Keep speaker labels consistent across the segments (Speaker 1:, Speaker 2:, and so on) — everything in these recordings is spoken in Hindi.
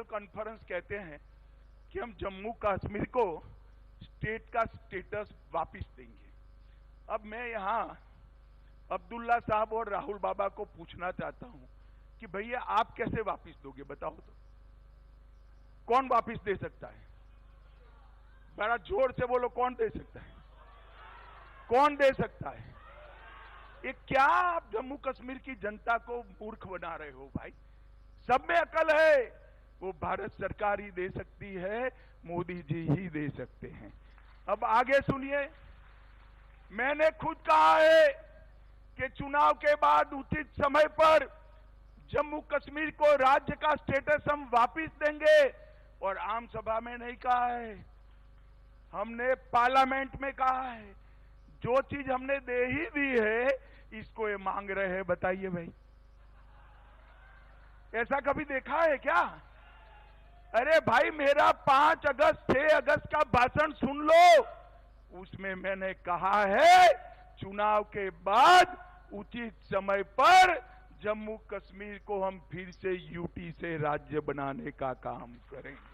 Speaker 1: नेशनल कॉन्फ्रेंस कहते हैं कि हम जम्मू कश्मीर को स्टेट का स्टेटस वापस देंगे। अब मैं यहाँ अब्दुल्ला साहब और राहुल बाबा को पूछना चाहता हूं कि भैया आप कैसे वापस दोगे, बताओ तो। कौन वापस दे सकता है? बड़ा जोर से बोलो, कौन दे सकता है? कौन दे सकता है? ये क्या आप जम्मू कश्मीर की जनता को मूर्ख बना रहे हो भाई? सब में अकल है। वो भारत सरकार ही दे सकती है, मोदी जी ही दे सकते हैं। अब आगे सुनिए, मैंने खुद कहा है कि चुनाव के बाद उचित समय पर जम्मू कश्मीर को राज्य का स्टेटस हम वापस देंगे। और आम सभा में नहीं कहा है, हमने पार्लियामेंट में कहा है। जो चीज हमने दे ही दी है, इसको ये मांग रहे हैं, बताइए भाई। ऐसा कभी देखा है क्या? अरे भाई, मेरा 5 अगस्त 6 अगस्त का भाषण सुन लो। उसमें मैंने कहा है चुनाव के बाद उचित समय पर जम्मू कश्मीर को हम फिर से यूटी से राज्य बनाने का काम करेंगे।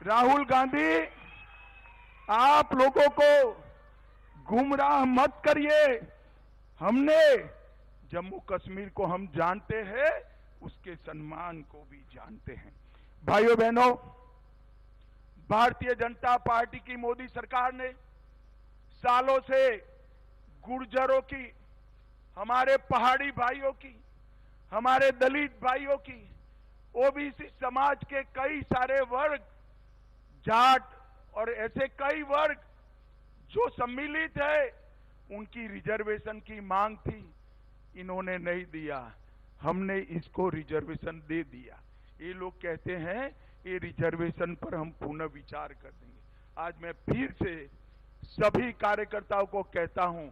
Speaker 1: राहुल गांधी, आप लोगों को गुमराह मत करिए। हमने जम्मू कश्मीर को हम जानते हैं, उसके सम्मान को भी जानते हैं। भाइयों बहनों, भारतीय जनता पार्टी की मोदी सरकार ने सालों से गुर्जरों की, हमारे पहाड़ी भाइयों की, हमारे दलित भाइयों की, ओबीसी समाज के कई सारे वर्ग, जाट और ऐसे कई वर्ग जो सम्मिलित है, उनकी रिजर्वेशन की मांग थी। इन्होंने नहीं दिया, हमने इसको रिजर्वेशन दे दिया। ये लोग कहते हैं ये रिजर्वेशन पर हम पुनः विचार कर देंगे। आज मैं फिर से सभी कार्यकर्ताओं को कहता हूं,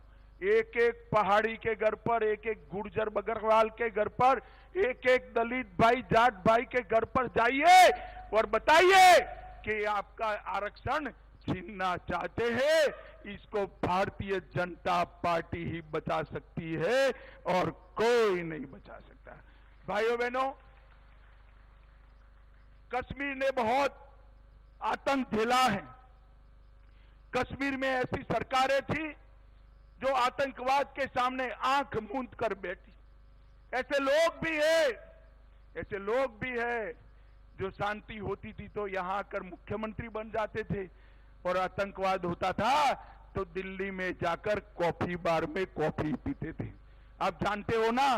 Speaker 1: एक एक पहाड़ी के घर पर, एक एक गुर्जर बकरवाल के घर पर, एक एक दलित भाई, जाट भाई के घर पर जाइए और बताइए कि आपका आरक्षण छीनना चाहते हैं। इसको भारतीय जनता पार्टी ही बचा सकती है और कोई नहीं बचा सकता। भाइयों बहनों, कश्मीर ने बहुत आतंक झेला है। कश्मीर में ऐसी सरकारें थी जो आतंकवाद के सामने आंख मूंद कर बैठी। ऐसे लोग भी है जो शांति होती थी तो यहां आकर मुख्यमंत्री बन जाते थे, और आतंकवाद होता था तो दिल्ली में जाकर कॉफी बार में कॉफी पीते थे। आप जानते हो ना?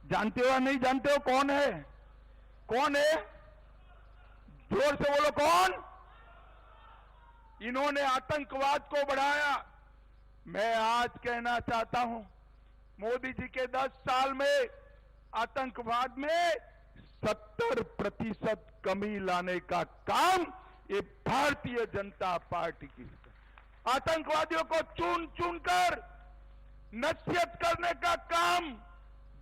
Speaker 1: जानते हो या नहीं जानते हो? कौन है? कौन है? जोर से बोलो, कौन? इन्होंने आतंकवाद को बढ़ाया। मैं आज कहना चाहता हूं, मोदी जी के 10 साल में आतंकवाद में 70% कमी लाने का काम ये भारतीय जनता पार्टी की है। आतंकवादियों को चुन चुन कर नसीहत करने का काम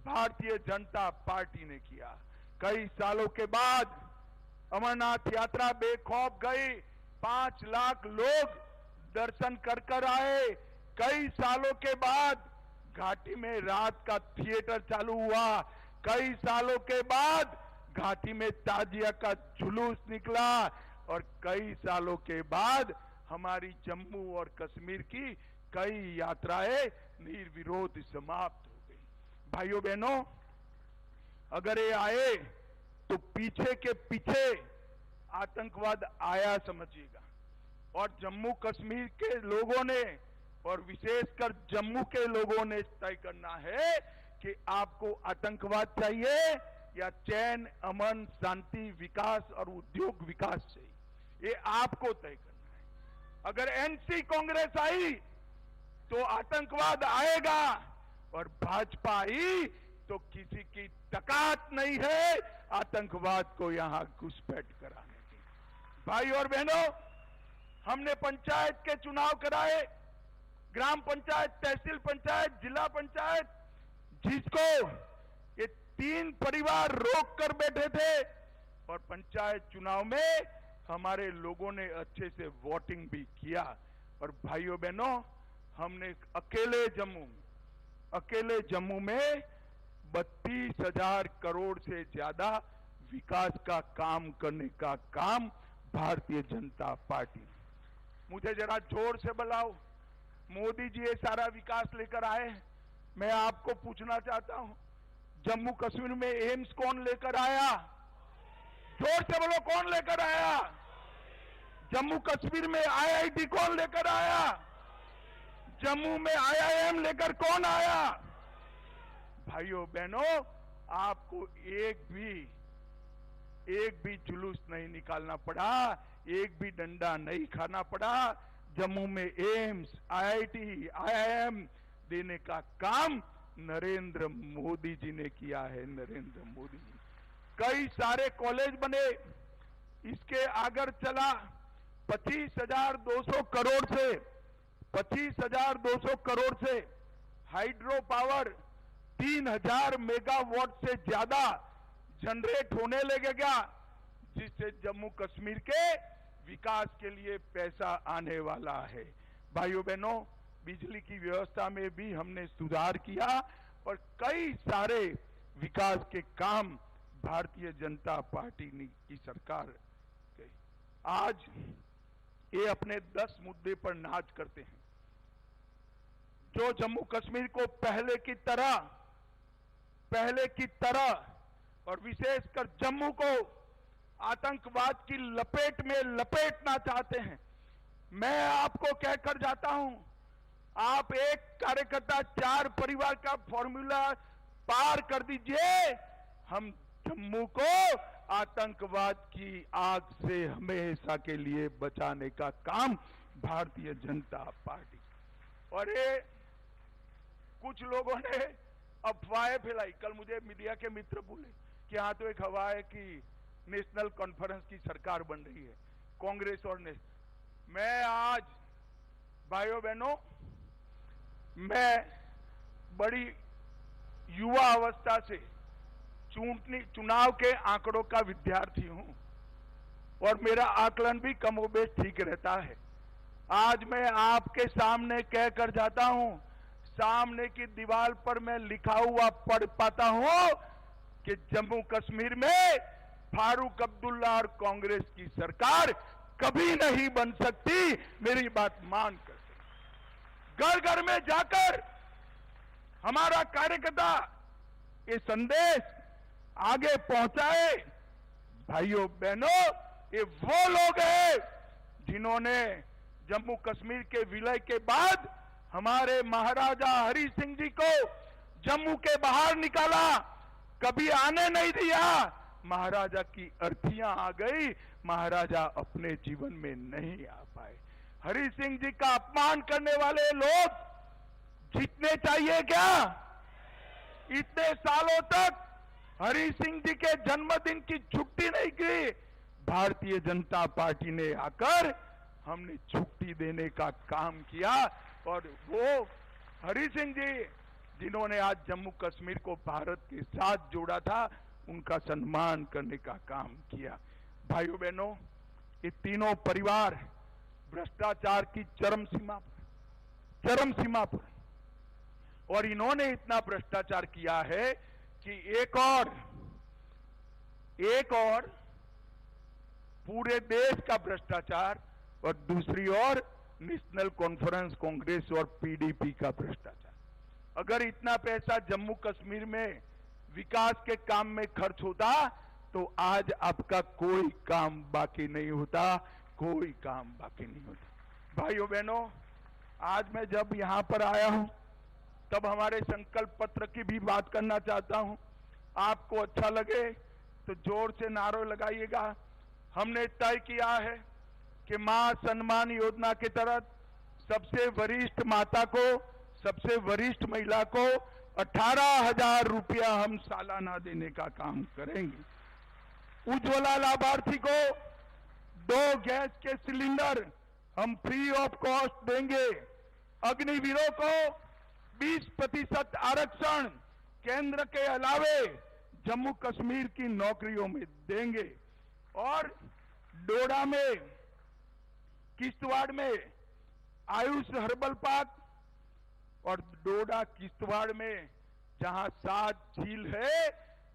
Speaker 1: भारतीय जनता पार्टी ने किया। कई सालों के बाद अमरनाथ यात्रा बेखौफ गई, 5 लाख लोग दर्शन कर कर आए। कई सालों के बाद घाटी में रात का थिएटर चालू हुआ। कई सालों के बाद घाटी में ताजिया का जुलूस निकला, और कई सालों के बाद हमारी जम्मू और कश्मीर की कई यात्राएं निर्विरोध समाप्त हो गई। भाइयों बहनों, अगर ये आए तो पीछे के पीछे आतंकवाद आया समझिएगा। और जम्मू कश्मीर के लोगों ने, और विशेषकर जम्मू के लोगों ने तय करना है कि आपको आतंकवाद चाहिए या चैन, अमन, शांति, विकास और उद्योग विकास चाहिए। ये आपको तय करना है। अगर एनसी कांग्रेस आई तो आतंकवाद आएगा, और भाजपा आई तो किसी की ताकत नहीं है आतंकवाद को यहां घुसपैठ कराने की। भाई और बहनों, हमने पंचायत के चुनाव कराए, ग्राम पंचायत, तहसील पंचायत, जिला पंचायत, जिसको ये 3 परिवार रोक कर बैठे थे, और पंचायत चुनाव में हमारे लोगों ने अच्छे से वोटिंग भी किया। और भाइयों बहनों, हमने अकेले जम्मू में 32,000 करोड़ से ज्यादा विकास का काम करने का काम भारतीय जनता पार्टी। मुझे जरा जोर से बुलाओ। मोदी जी ये सारा विकास लेकर आए। मैं आपको पूछना चाहता हूं, जम्मू कश्मीर में एम्स कौन लेकर आया? जोर से बोलो, कौन लेकर आया? जम्मू कश्मीर में आईआईटी कौन लेकर आया? जम्मू में आईआईएम लेकर कौन आया? भाइयों बहनों, आपको एक भी जुलूस नहीं निकालना पड़ा, एक भी डंडा नहीं खाना पड़ा। जम्मू में एम्स, आईआईटी, आईआईएम देने का काम नरेंद्र मोदी जी ने किया है। नरेंद्र मोदी जी, कई सारे कॉलेज बने। इसके आगे चला 25,200 करोड़ से 25,200 करोड़ से हाइड्रो पावर 3,000 मेगावाट से ज्यादा जनरेट होने लगेगा, जिससे जम्मू कश्मीर के विकास के लिए पैसा आने वाला है। भाइयों बहनों, बिजली की व्यवस्था में भी हमने सुधार किया और कई सारे विकास के काम भारतीय जनता पार्टी की सरकार के। आज ये अपने 10 मुद्दे पर नाच करते हैं, जो जम्मू कश्मीर को पहले की तरह और विशेषकर जम्मू को आतंकवाद की लपेट में लपेटना चाहते हैं। मैं आपको कहकर जाता हूं, आप एक कार्यकर्ता 4 परिवार का फॉर्मूला पार कर दीजिए, हम जम्मू को आतंकवाद की आग से हमेशा के लिए बचाने का काम भारतीय जनता पार्टी। और ये कुछ लोगों ने अफवाहें फैलाई। कल मुझे मीडिया के मित्र बोले कि हाँ, तो एक हवा है कि नेशनल कॉन्फ्रेंस की सरकार बन रही है, कांग्रेस और मैं आज भाइयों बहनों, मैं बड़ी युवा अवस्था से चुनाव के आंकड़ों का विद्यार्थी हूं और मेरा आकलन भी कमोबेश ठीक रहता है। आज मैं आपके सामने कहकर जाता हूं, सामने की दीवार पर मैं लिखा हुआ पढ़ पाता हूं कि जम्मू कश्मीर में फारूक अब्दुल्ला और कांग्रेस की सरकार कभी नहीं बन सकती। मेरी बात मानकर घर घर में जाकर हमारा कार्यकर्ता ये संदेश आगे पहुंचाए। भाइयों बहनों, ये वो लोग हैं जिन्होंने जम्मू कश्मीर के विलय के बाद हमारे महाराजा हरि सिंह जी को जम्मू के बाहर निकाला, कभी आने नहीं दिया। महाराजा की अर्थियां आ गई, महाराजा अपने जीवन में नहीं आ पाए। हरि सिंह जी का अपमान करने वाले लोग जीतने चाहिए क्या? इतने सालों तक हरि सिंह जी के जन्मदिन की छुट्टी नहीं की। भारतीय जनता पार्टी ने आकर हमने छुट्टी देने का काम किया और वो हरि सिंह जी जिन्होंने आज जम्मू कश्मीर को भारत के साथ जोड़ा था, उनका सम्मान करने का काम किया। भाइयों बहनों, ये तीनों परिवार भ्रष्टाचार की चरम सीमा पर और इन्होंने इतना भ्रष्टाचार किया है कि एक और पूरे देश का भ्रष्टाचार और दूसरी ओर नेशनल कॉन्फ्रेंस कांग्रेस और पीडीपी का भ्रष्टाचार। अगर इतना पैसा जम्मू कश्मीर में विकास के काम में खर्च होता तो आज आपका कोई काम बाकी नहीं होता, कोई काम बाकी नहीं होता। भाइयों बहनों, आज मैं जब यहां पर आया हूं तब हमारे संकल्प पत्र की भी बात करना चाहता हूं। आपको अच्छा लगे तो जोर से नारे लगाइएगा। हमने तय किया है कि मां सम्मान योजना के तहत सबसे वरिष्ठ माता को, सबसे वरिष्ठ महिला को 18,000 रुपया हम सालाना देने का काम करेंगे। उज्ज्वला लाभार्थी को 2 गैस के सिलेंडर हम फ्री ऑफ कॉस्ट देंगे। अग्निवीरों को 20% आरक्षण केंद्र के अलावे जम्मू कश्मीर की नौकरियों में देंगे। और डोडा में, किश्तवाड़ में आयुष हर्बल पार्क और डोडा किश्तवाड़ में जहां 7 झील है,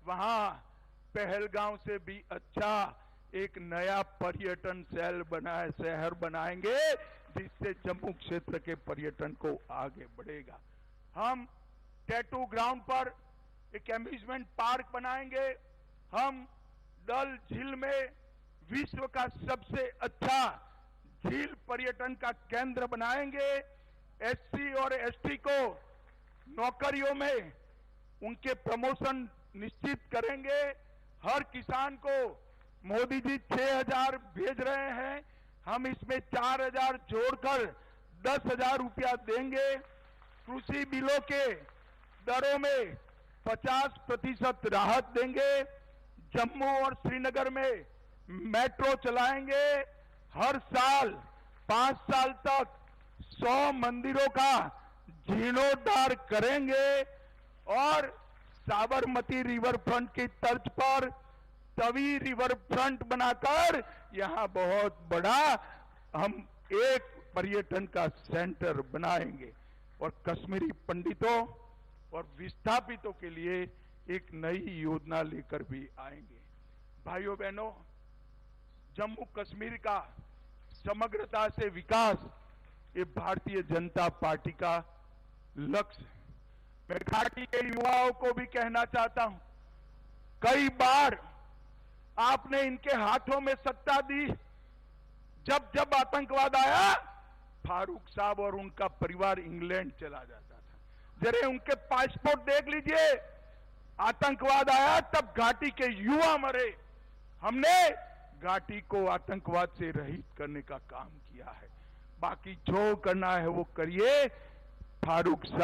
Speaker 1: वहां पहलगांव से भी अच्छा एक नया पर्यटन शहर बनाएंगे, जिससे जम्मू क्षेत्र के पर्यटन को आगे बढ़ेगा। हम टैटू ग्राउंड पर एक एम्यूजमेंट पार्क बनाएंगे। हम डल झील में विश्व का सबसे अच्छा झील पर्यटन का केंद्र बनाएंगे। एससी और एसटी को नौकरियों में उनके प्रमोशन निश्चित करेंगे। हर किसान को मोदी जी 6,000 भेज रहे हैं, हम इसमें 4,000 जोड़कर 10,000 रुपया देंगे। कृषि बिलों के दरों में 50% राहत देंगे। जम्मू और श्रीनगर में मेट्रो चलाएंगे। हर साल 5 साल तक 100 मंदिरों का जीर्णोद्धार करेंगे और साबरमती रिवर फ्रंट की तर्ज पर तवी रिवर फ्रंट बनाकर यहां बहुत बड़ा हम एक पर्यटन का सेंटर बनाएंगे और कश्मीरी पंडितों और विस्थापितों के लिए एक नई योजना लेकर भी आएंगे। भाइयों बहनों, जम्मू कश्मीर का समग्रता से विकास ये भारतीय जनता पार्टी का लक्ष्य है। मैं घाटी के युवाओं को भी कहना चाहता हूं, कई बार आपने इनके हाथों में सत्ता दी, जब जब आतंकवाद आया फारूक साहब और उनका परिवार इंग्लैंड चला जाता था। जरा उनके पासपोर्ट देख लीजिए, आतंकवाद आया तब घाटी के युवा मरे। हमने घाटी को आतंकवाद से रहित करने का काम किया है। बाकी जो करना है वो करिए। फारूक साहब